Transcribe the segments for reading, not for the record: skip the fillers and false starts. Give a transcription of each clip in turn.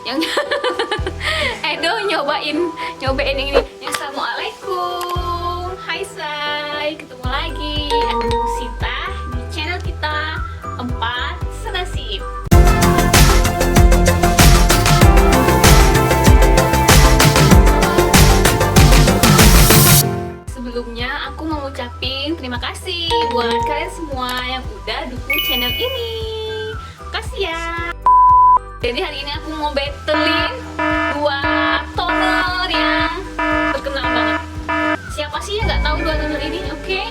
yang Edo nyobain yang ini. Assalamualaikum, hai say, ketemu lagi aku Sinta di channel kita Empat Senasib. Sebelumnya aku mau ngucapin terima kasih buat kalian semua yang udah dukung channel ini. Makasih ya. Jadi hari ini aku mau battlein dua toner yang terkenal banget. Siapa sih yang nggak tahu dua toner ini? Oke.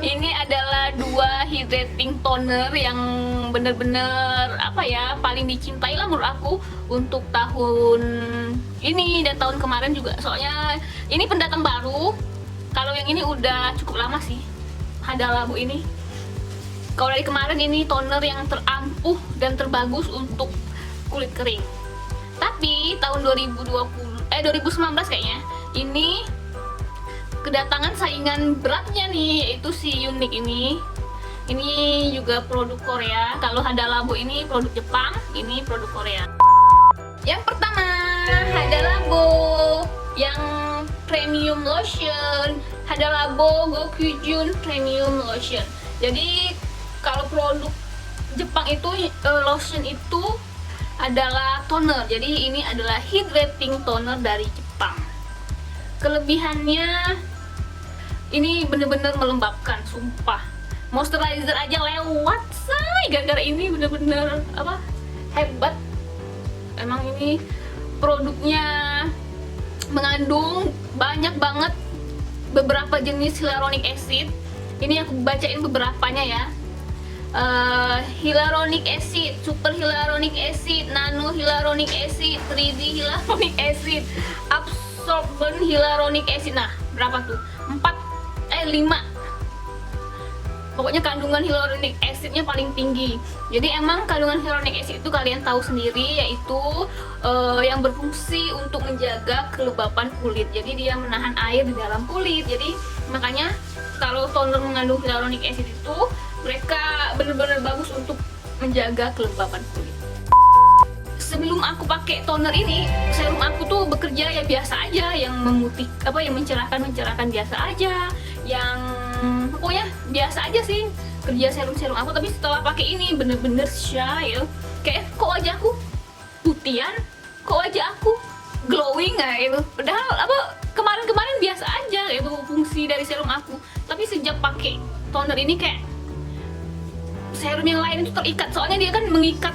Ini adalah dua hydrating toner yang bener-bener apa ya, paling dicintai lah menurut aku untuk tahun ini dan tahun kemarin juga. Soalnya ini pendatang baru. Kalau yang ini udah cukup lama sih. Hada Labo ini. Kalau dari kemarin ini toner yang terampuh dan terbagus untuk kulit kering. Tapi tahun 2019 kayaknya ini kedatangan saingan beratnya nih, yaitu si Unique ini. Ini juga produk Korea. Kalau Hada Labo ini produk Jepang, ini produk Korea. Yang pertama, Hada Labo yang premium lotion, Hada Labo Gokyujun premium lotion. Jadi kalau produk Jepang itu lotion itu adalah toner. Jadi ini adalah hydrating toner dari Jepang. Kelebihannya ini bener-bener melembabkan, sumpah. Moisturizer aja lewat, say. Gara-gara ini bener-bener apa? Hebat. Emang ini produknya mengandung banyak banget beberapa jenis hyaluronic acid. Ini aku bacain beberapanya ya. Hyaluronic acid, super hyaluronic acid, nano hyaluronic acid, 3D hyaluronic acid, absorbent hyaluronic acid. Nah, berapa tuh? 5. Pokoknya kandungan hyaluronic acidnya paling tinggi. Jadi emang kandungan hyaluronic acid itu kalian tahu sendiri, yaitu yang berfungsi untuk menjaga kelembapan kulit. Jadi dia menahan air di dalam kulit. Jadi makanya kalau toner mengandung hyaluronic acid itu mereka benar-benar bagus untuk menjaga kelembapan kulit. Sebelum aku pakai toner ini, serum aku tuh bekerja ya biasa aja, yang memutih apa, yang mencerahkan biasa aja, yang pokoknya biasa aja sih kerja serum aku. Tapi setelah pakai ini bener-bener shy ya. Kayak kok wajahku putihan, kok wajah aku glowing nggak itu. Padahal apa kemarin biasa aja itu fungsi dari serum aku. Tapi sejak pakai toner ini kayak serum yang lain itu terikat, soalnya dia kan mengikat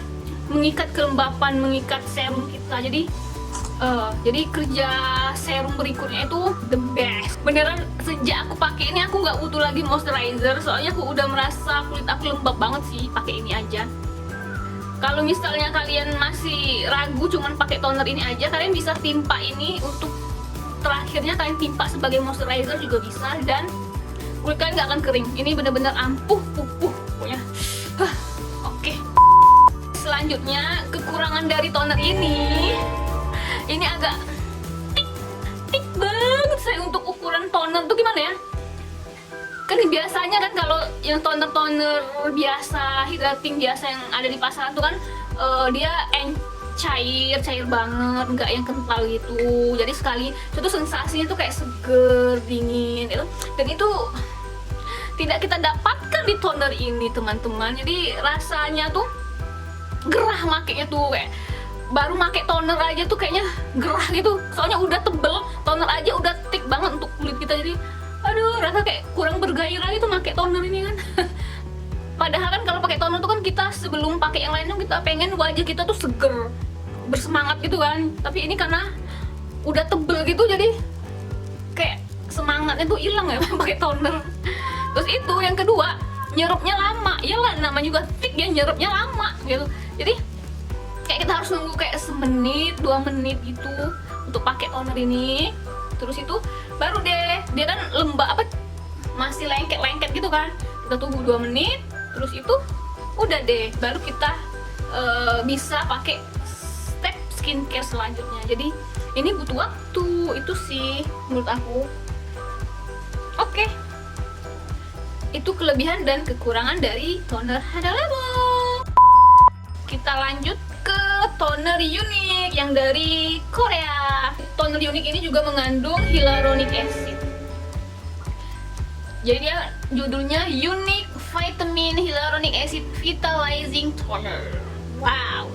kelembapan, mengikat serum kita. Jadi kerja serum berikutnya itu the best. Beneran sejak aku pakai ini aku nggak butuh lagi moisturizer, soalnya aku udah merasa kulit aku lembab banget sih pakai ini aja. Kalau misalnya kalian masih ragu cuman pakai toner ini aja, kalian bisa timpa ini untuk terakhirnya kalian timpa sebagai moisturizer juga bisa, dan kulit kalian nggak akan kering. Ini bener-bener ampuh pupuh pokoknya. Oke. Selanjutnya kekurangan dari toner ini agak tik banget saya untuk ukuran toner tuh gimana ya? Kan biasanya kan kalau yang toner biasa, hydrating biasa yang ada di pasaran tuh kan dia cair banget, nggak yang kental gitu. Jadi sekali itu sensasinya tuh kayak seger, dingin itu. Dan itu tidak kita dapatkan di toner ini, teman-teman. Jadi rasanya tuh gerah makainya tuh, kayak baru make toner aja tuh kayaknya gerah gitu. Soalnya udah tebel, toner aja udah thick banget untuk kulit kita. Jadi aduh, rasa kayak kurang bergairah itu make toner ini kan. Padahal kan kalau pakai toner tuh kan kita sebelum pakai yang lain tuh kita pengen wajah kita tuh seger, bersemangat gitu kan. Tapi ini karena udah tebel gitu, jadi kayak semangatnya tuh hilang ya pakai toner. Terus itu yang kedua, nyerupnya lama. Iyalah, nama juga thick ya, nyerupnya lama gitu. Jadi kayak kita harus nunggu kayak semenit, 2 menit gitu untuk pakai toner ini. Terus itu baru deh, dia kan lembab apa, masih lengket gitu kan. Kita tunggu 2 menit, terus itu udah deh, baru kita bisa pakai step skincare selanjutnya. Jadi ini butuh waktu, itu sih menurut aku. Oke. Itu kelebihan dan kekurangan dari toner Hada Labo. Kita lanjut ke toner unik yang dari Korea. Toner unik ini juga mengandung hyaluronic acid. Jadi dia judulnya Unique Vitamin Hyaluronic Acid Vitalizing Toner. Wow.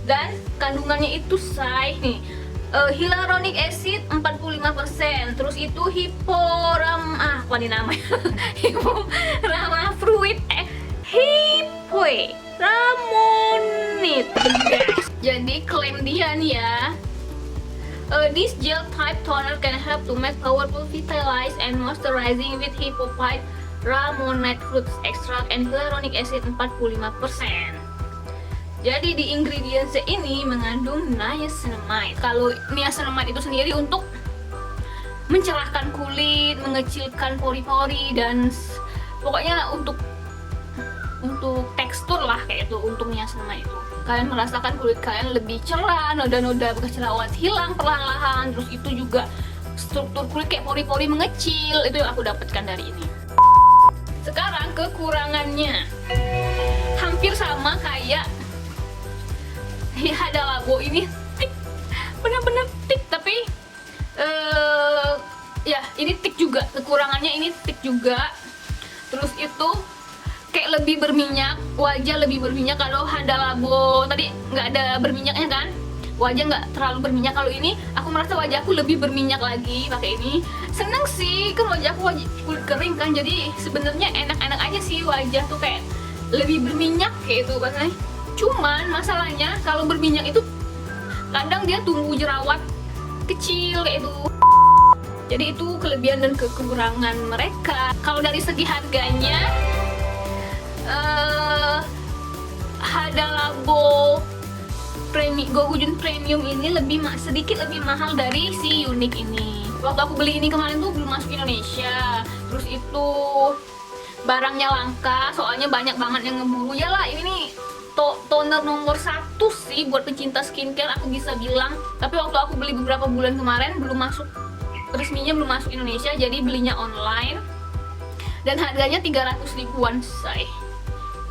Dan kandungannya itu nih, hyaluronic acid 45%, terus itu apa nih namanya? Hipporama fruit hippuramonit. Jadi klaim dia nih ya, this gel type toner can help to make powerful vitalize and moisturizing with hippopyramonite fruit extract and hyaluronic acid 45%. Jadi di ingredients ini mengandung niacinamide. Kalau niacinamide itu sendiri untuk mencerahkan kulit, mengecilkan pori-pori, dan pokoknya untuk tekstur lah kayak itu untungnya sama itu. Kalian merasakan kulit kalian lebih cerah, noda-noda bekas jerawat hilang perlahan-lahan, terus itu juga struktur kulit kayak pori-pori mengecil. Itu yang aku dapatkan dari ini. Sekarang kekurangannya hampir sama kayak Hada Labo ini, tik, bener-bener tik, tapi ya ini tik juga, kekurangannya ini tik juga. Terus itu kayak lebih berminyak, wajah lebih berminyak. Kalau Hada Labo tadi nggak ada berminyaknya kan, wajah nggak terlalu berminyak. Kalau ini aku merasa wajahku lebih berminyak lagi pakai ini. Seneng sih, kan wajahku kulit kering kan, jadi sebenarnya enak-enak aja sih wajah tuh kayak lebih berminyak kayak itu kan. Cuman masalahnya kalau berminyak itu kadang dia tumbuh jerawat kecil kayak itu. Jadi itu kelebihan dan kekurangan mereka. Kalau dari segi harganya, Hada Labo Gogujun Premium ini sedikit lebih mahal dari si Unique ini. Waktu aku beli ini kemarin tuh belum masuk Indonesia. Terus itu barangnya langka, soalnya banyak banget yang ngeburu. Ya lah, ini nih toner nomor 1 sih buat pecinta skincare, aku bisa bilang. Tapi waktu aku beli beberapa bulan kemarin resminya belum masuk Indonesia, jadi belinya online dan harganya 300 ribuan say.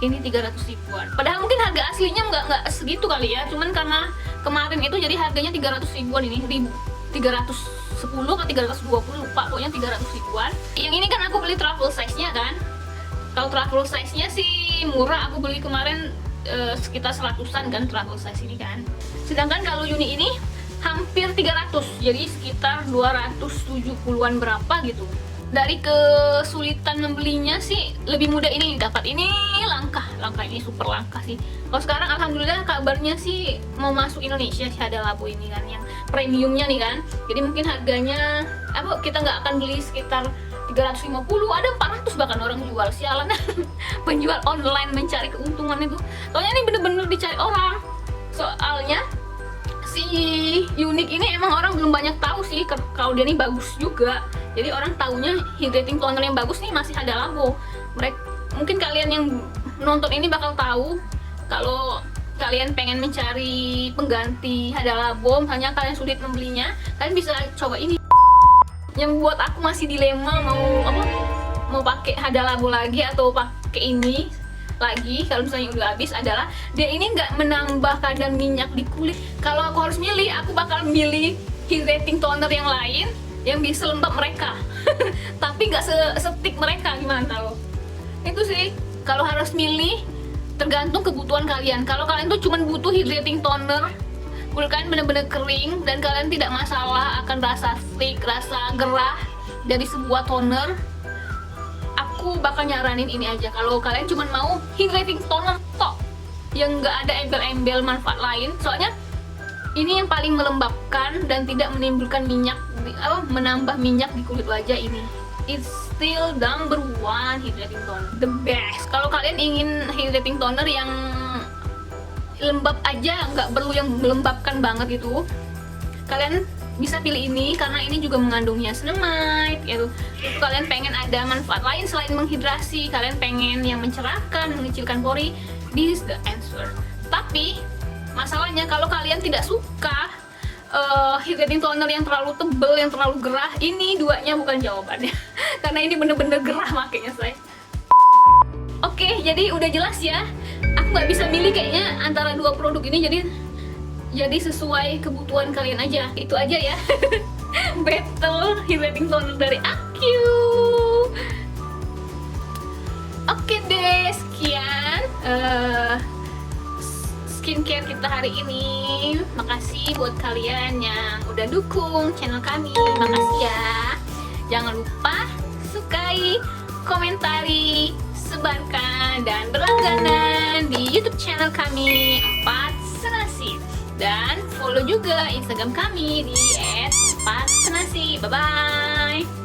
Ini 300 ribuan, padahal mungkin harga aslinya nggak segitu kali ya, cuman karena kemarin itu jadi harganya 300 ribuan. Ini 310 atau 320 lupa, pokoknya 300 ribuan. Yang ini kan aku beli travel size nya kan. Kalau travel size nya sih murah, aku beli kemarin sekitar 100-an kan travel size ini kan. Sedangkan kalau Uni ini hampir 300, jadi sekitar 270-an berapa gitu. Dari kesulitan membelinya sih lebih mudah ini dapat. Ini langka ini super langka sih. Kalau sekarang alhamdulillah kabarnya sih mau masuk Indonesia si Hada Labo ini kan, yang premiumnya nih kan. Jadi mungkin harganya kita nggak akan beli sekitar 350, ada 400 bahkan orang jual. Sialan penjual online mencari keuntungan itu. Soalnya ini bener-bener dicari orang. Soalnya si Unique ini emang orang belum banyak tahu sih kalau dia ini bagus juga. Jadi orang taunya hydrating toner yang bagus nih masih Hada Labo. Mungkin kalian yang nonton ini bakal tahu kalau kalian pengen mencari pengganti Hada Labo, misalnya kalian sulit membelinya, kalian bisa coba ini. Yang buat aku masih dilema mau pakai Hada Labo lagi atau pakai ini lagi kalau misalnya udah habis adalah dia ini nggak menambah kadar minyak di kulit. Kalau aku harus milih, aku bakal milih hydrating toner yang lain yang bisa lembab mereka tapi nggak setik mereka. Gimana tahu itu sih, kalau harus milih tergantung kebutuhan kalian. Kalau kalian tuh cuma butuh hydrating toner, kulit kalian bener-bener kering dan kalian tidak masalah akan rasa flake, rasa gerah dari sebuah toner, aku bakal nyaranin ini aja. Kalau kalian cuma mau hydrating toner tok yang nggak ada embel-embel manfaat lain, soalnya ini yang paling melembabkan dan tidak menimbulkan minyak, menambah minyak di kulit wajah ini. It's still number 1 hydrating toner, the best. Kalau kalian ingin hydrating toner yang lembab aja, nggak perlu yang melembabkan banget gitu, kalian bisa pilih ini karena ini juga mengandung niacinamide gitu. Itu kalian pengen ada manfaat lain selain menghidrasi, kalian pengen yang mencerahkan, mengecilkan pori, this is the answer. Tapi masalahnya kalau kalian tidak suka hydrating toner yang terlalu tebel, yang terlalu gerah, ini duanya bukan jawabannya karena ini bener-bener gerah makanya saya. Oke, jadi udah jelas ya, aku nggak bisa milih kayaknya antara dua produk ini. Jadi jadi sesuai kebutuhan kalian aja. Itu aja ya. Battle highlighting toner dari Aku. Oke deh, sekian skincare kita hari ini. Makasih buat kalian yang udah dukung channel kami. Makasih ya. Jangan lupa sukai, komentari, sebarkan, dan berlangganan di YouTube channel kami 4 Senasib. Dan follow juga Instagram kami di @4senasib. Bye bye.